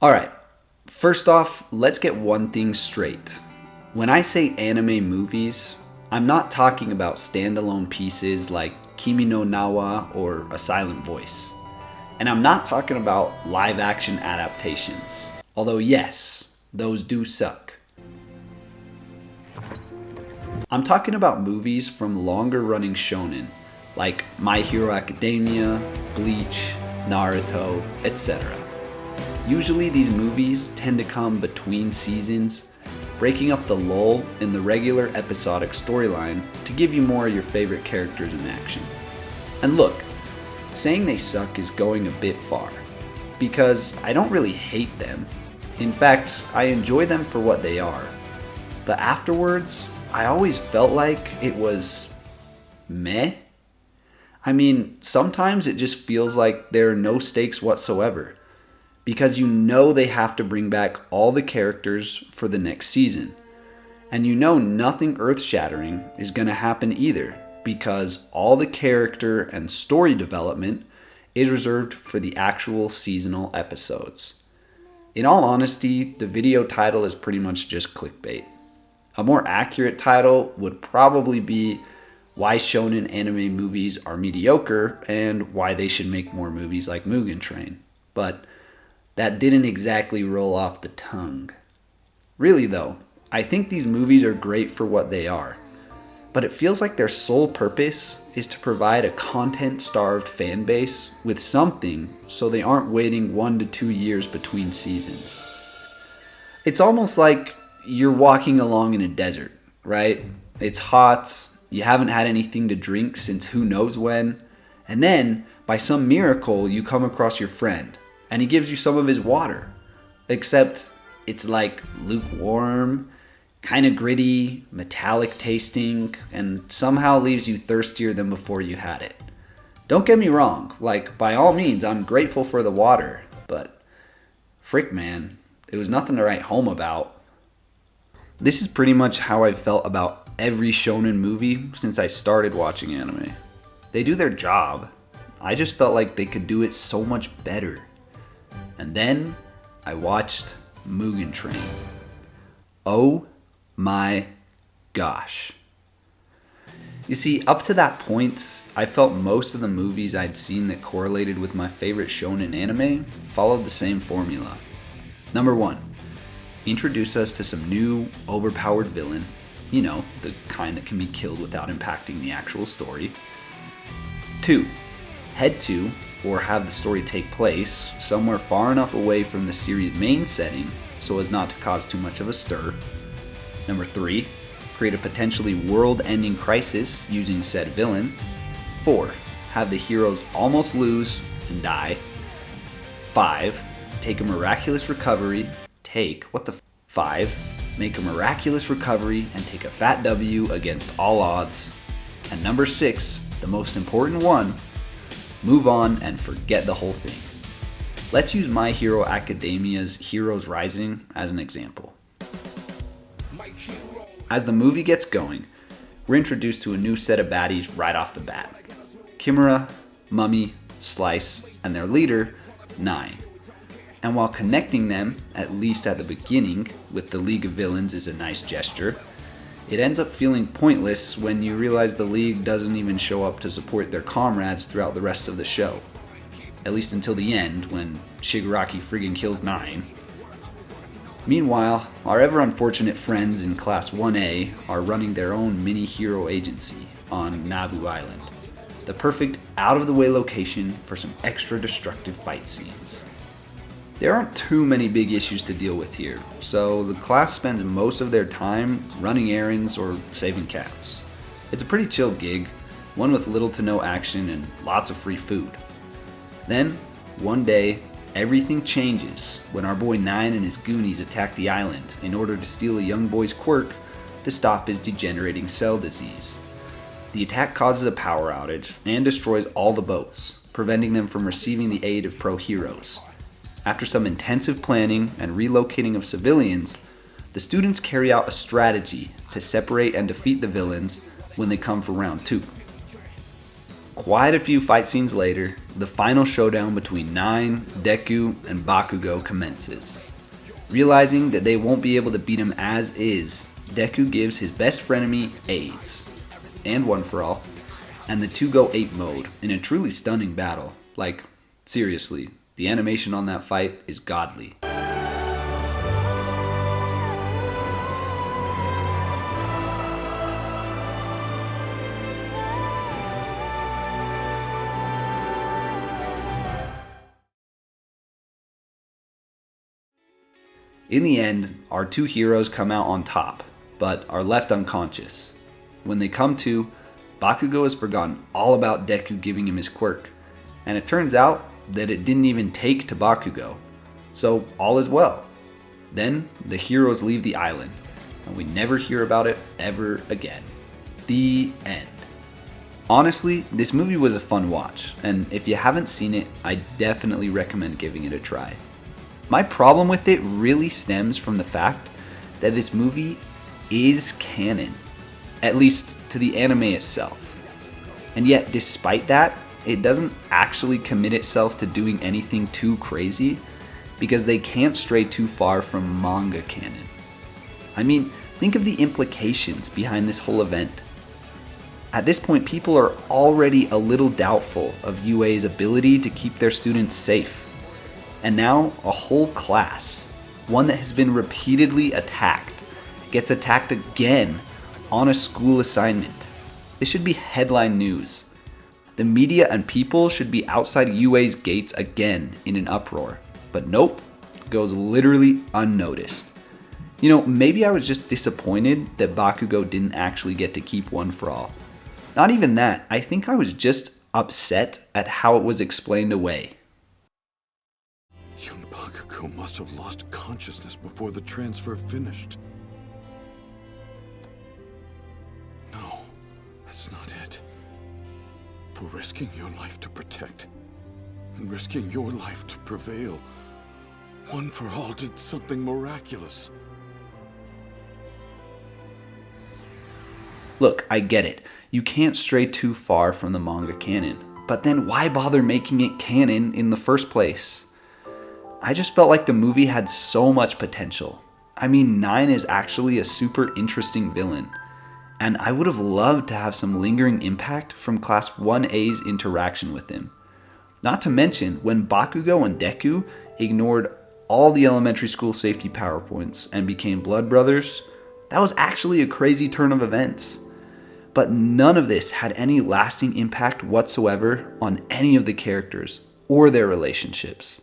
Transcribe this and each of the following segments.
Alright, first off, let's get one thing straight. When I say anime movies, I'm not talking about standalone pieces like Kimi no Nawa or A Silent Voice. And I'm not talking about live action adaptations. Although yes, those do suck. I'm talking about movies from longer running shonen, like My Hero Academia, Bleach, Naruto, etc. Usually these movies tend to come between seasons, breaking up the lull in the regular episodic storyline to give you more of your favorite characters in action. And look, saying they suck is going a bit far, because I don't really hate them. In fact, I enjoy them for what they are. But afterwards, I always felt like it was meh. I mean, sometimes it just feels like there are no stakes whatsoever, because you know they have to bring back all the characters for the next season. And you know nothing earth-shattering is going to happen either, because all the character and story development is reserved for the actual seasonal episodes. In all honesty, the video title is pretty much just clickbait. A more accurate title would probably be Why Shonen Anime Movies Are Mediocre and Why They Should Make More Movies Like Mugen Train. But that didn't exactly roll off the tongue. Really though, I think these movies are great for what they are. But it feels like their sole purpose is to provide a content-starved fan base with something so they aren't waiting 1 to 2 years between seasons. It's almost like you're walking along in a desert, right? It's hot, you haven't had anything to drink since who knows when, and then, by some miracle, you come across your friend, and he gives you some of his water. Except it's like lukewarm, kind of gritty, metallic tasting, and somehow leaves you thirstier than before you had it. Don't get me wrong, like, by all means, I'm grateful for the water, but frick man, it was nothing to write home about. This is pretty much how I've felt about every shonen movie since I started watching anime. They do their job. I just felt like they could do it so much better. And then I watched Mugen Train. Oh my gosh. You see, up to that point, I felt most of the movies I'd seen that correlated with my favorite shonen anime followed the same formula. Number 1, introduce us to some new, overpowered villain. You know, the kind that can be killed without impacting the actual story. 2, head to, or have the story take place, somewhere far enough away from the series' main setting so as not to cause too much of a stir. Number 3, create a potentially world-ending crisis using said villain. 4, have the heroes almost lose and die. 5, take a miraculous recovery. Make a miraculous recovery and take a fat W against all odds. And number 6, the most important one, move on and forget the whole thing. Let's use My Hero Academia's Heroes Rising as an example. As the movie gets going, we're introduced to a new set of baddies right off the bat. Kimura, Mummy, Slice, and their leader, Nine. And while connecting them, at least at the beginning, with the League of Villains is a nice gesture, it ends up feeling pointless when you realize the League doesn't even show up to support their comrades throughout the rest of the show. At least until the end, when Shigaraki friggin' kills Nine. Meanwhile, our ever unfortunate friends in Class 1A are running their own mini-hero agency on Nabu Island. The perfect out-of-the-way location for some extra destructive fight scenes. There aren't too many big issues to deal with here, so the class spends most of their time running errands or saving cats. It's a pretty chill gig, one with little to no action and lots of free food. Then, one day, everything changes when our boy Nine and his goonies attack the island in order to steal a young boy's quirk to stop his degenerating cell disease. The attack causes a power outage and destroys all the boats, preventing them from receiving the aid of pro heroes. After some intensive planning and relocating of civilians, the students carry out a strategy to separate and defeat the villains when they come for round 2. Quite a few fight scenes later, the final showdown between Nine, Deku, and Bakugo commences. Realizing that they won't be able to beat him as is, Deku gives his best frenemy AIDS, and One For All, and the two go ape mode in a truly stunning battle. Like, seriously, the animation on that fight is godly. In the end, our two heroes come out on top, but are left unconscious. When they come to, Bakugo has forgotten all about Deku giving him his quirk, and it turns out that it didn't even take to Bakugo, so all is well. Then, the heroes leave the island, and we never hear about it ever again. The end. Honestly, this movie was a fun watch, and if you haven't seen it, I definitely recommend giving it a try. My problem with it really stems from the fact that this movie is canon, at least to the anime itself. And yet, despite that, it doesn't actually commit itself to doing anything too crazy because they can't stray too far from manga canon. I mean, think of the implications behind this whole event. At this point, people are already a little doubtful of UA's ability to keep their students safe. And now, a whole class, one that has been repeatedly attacked, gets attacked again on a school assignment. This should be headline news. The media and people should be outside UA's gates again in an uproar. But nope, goes literally unnoticed. You know, maybe I was just disappointed that Bakugo didn't actually get to keep One For All. Not even that, I think I was just upset at how it was explained away. Young Bakugo must have lost consciousness before the transfer finished. No, that's not it. For risking your life to protect, and risking your life to prevail, One For All did something miraculous. Look, I get it. You can't stray too far from the manga canon, but then why bother making it canon in the first place? I just felt like the movie had so much potential. I mean, Nine is actually a super interesting villain, and I would have loved to have some lingering impact from Class 1A's interaction with him. Not to mention, when Bakugo and Deku ignored all the elementary school safety PowerPoints and became blood brothers, that was actually a crazy turn of events. But none of this had any lasting impact whatsoever on any of the characters or their relationships.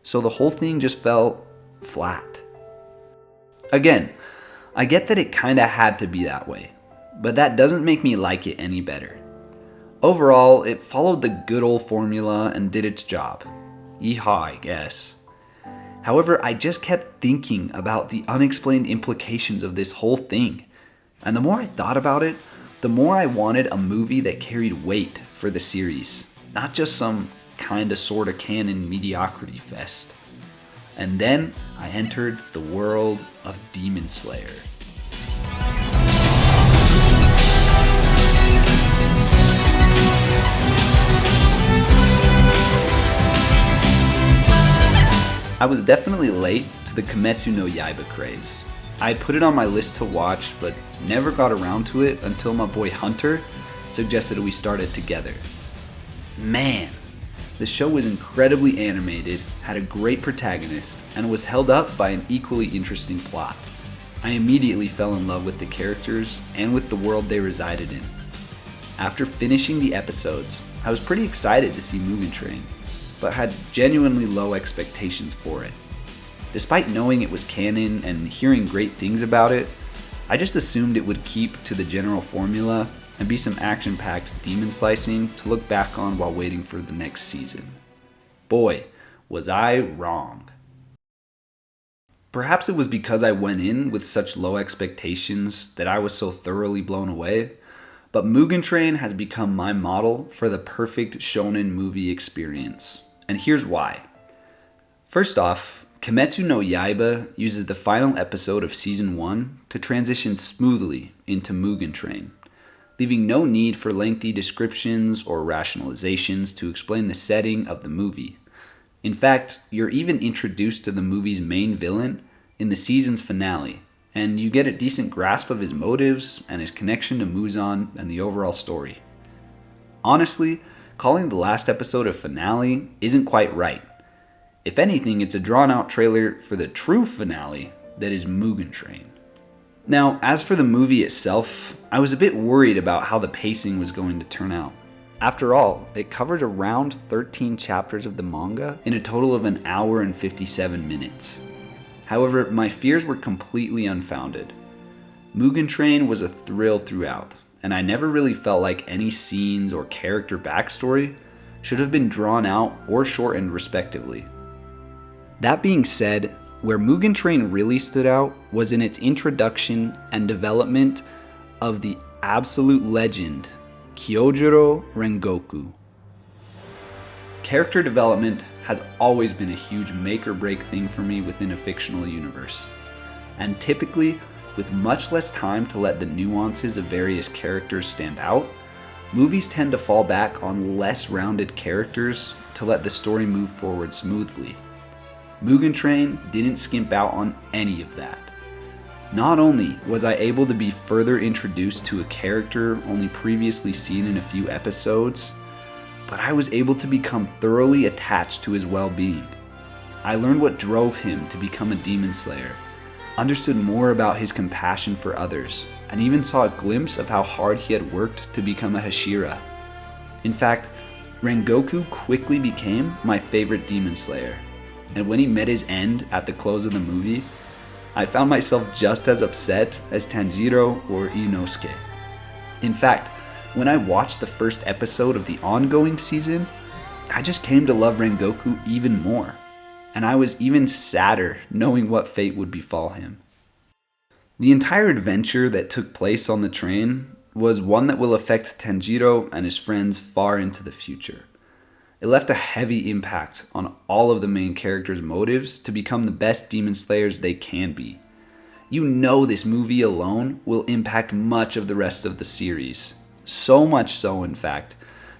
So the whole thing just fell flat. Again, I get that it kinda had to be that way, but that doesn't make me like it any better. Overall, it followed the good old formula and did its job. Yeehaw, I guess. However, I just kept thinking about the unexplained implications of this whole thing. And the more I thought about it, the more I wanted a movie that carried weight for the series, not just some kinda sorta canon mediocrity fest. And then I entered the world of Demon Slayer. I was definitely late to the Kimetsu no Yaiba craze. I put it on my list to watch, but never got around to it until my boy Hunter suggested we start it together. Man, the show was incredibly animated, had a great protagonist, and was held up by an equally interesting plot. I immediately fell in love with the characters and with the world they resided in. After finishing the episodes, I was pretty excited to see Mugen, but had genuinely low expectations for it. Despite knowing it was canon and hearing great things about it, I just assumed it would keep to the general formula and be some action-packed demon slicing to look back on while waiting for the next season. Boy, was I wrong. Perhaps it was because I went in with such low expectations that I was so thoroughly blown away, but Mugen has become my model for the perfect shonen movie experience, and here's why. First off, Kimetsu no Yaiba uses the final episode of Season 1 to transition smoothly into Mugen. leaving no need for lengthy descriptions or rationalizations to explain the setting of the movie. In fact, you're even introduced to the movie's main villain in the season's finale, and you get a decent grasp of his motives and his connection to Muzan and the overall story. Honestly, calling the last episode a finale isn't quite right. If anything, it's a drawn-out trailer for the true finale that is Mugen Train. Now, as for the movie itself, I was a bit worried about how the pacing was going to turn out. After all, it covers around 13 chapters of the manga in a total of 1 hour and 57 minutes. However, my fears were completely unfounded. Mugen Train was a thrill throughout, and I never really felt like any scenes or character backstory should have been drawn out or shortened respectively. That being said, where Mugen Train really stood out was in its introduction and development of the absolute legend, Kyojuro Rengoku. Character development has always been a huge make or break thing for me within a fictional universe, and typically, with much less time to let the nuances of various characters stand out, movies tend to fall back on less rounded characters to let the story move forward smoothly. Mugen Train didn't skimp out on any of that. Not only was I able to be further introduced to a character only previously seen in a few episodes, but I was able to become thoroughly attached to his well-being. I learned what drove him to become a demon slayer, understood more about his compassion for others, and even saw a glimpse of how hard he had worked to become a Hashira. In fact, Rengoku quickly became my favorite demon slayer, and when he met his end at the close of the movie, I found myself just as upset as Tanjiro or Inosuke. In fact, when I watched the first episode of the ongoing season, I just came to love Rengoku even more, and I was even sadder knowing what fate would befall him. The entire adventure that took place on the train was one that will affect Tanjiro and his friends far into the future. It left a heavy impact on all of the main characters' motives to become the best demon slayers they can be. You know this movie alone will impact much of the rest of the series. So much so, in fact,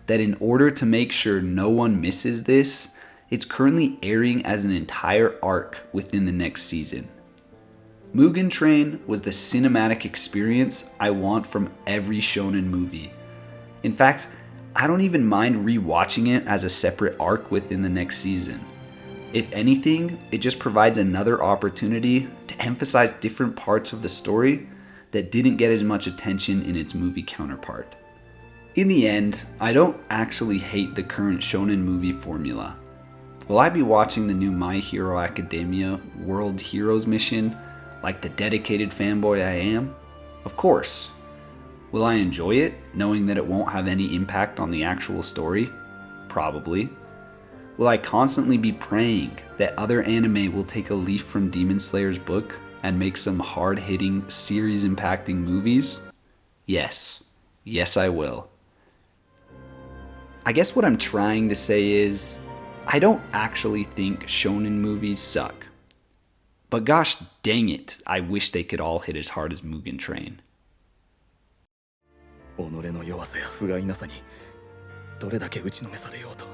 that in order to make sure no one misses this, it's currently airing as an entire arc within the next season. Mugen Train was the cinematic experience I want from every shonen movie. In fact, I don't even mind rewatching it as a separate arc within the next season. If anything, it just provides another opportunity to emphasize different parts of the story that didn't get as much attention in its movie counterpart. In the end, I don't actually hate the current shonen movie formula. Will I be watching the new My Hero Academia World Heroes mission like the dedicated fanboy I am? Of course. Will I enjoy it, knowing that it won't have any impact on the actual story? Probably. Will I constantly be praying that other anime will take a leaf from Demon Slayer's book and make some hard-hitting, series-impacting movies? Yes. Yes, I will. I guess what I'm trying to say is, I don't actually think shonen movies suck. But gosh dang it, I wish they could all hit as hard as Mugen Train. 己の弱さや不甲斐なさにどれだけ打ちのめされようと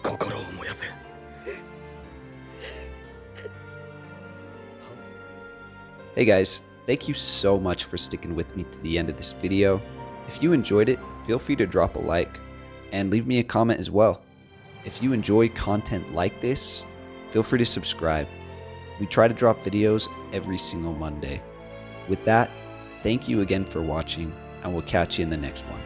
心を燃やせ Hey guys, thank you so much for sticking with me to the end of this video. If you enjoyed it, feel free to drop a like and leave me a comment as well. If you enjoy content like this, feel free to subscribe. We try to drop videos every single Monday. With that, thank you again for watching, and we'll catch you in the next one.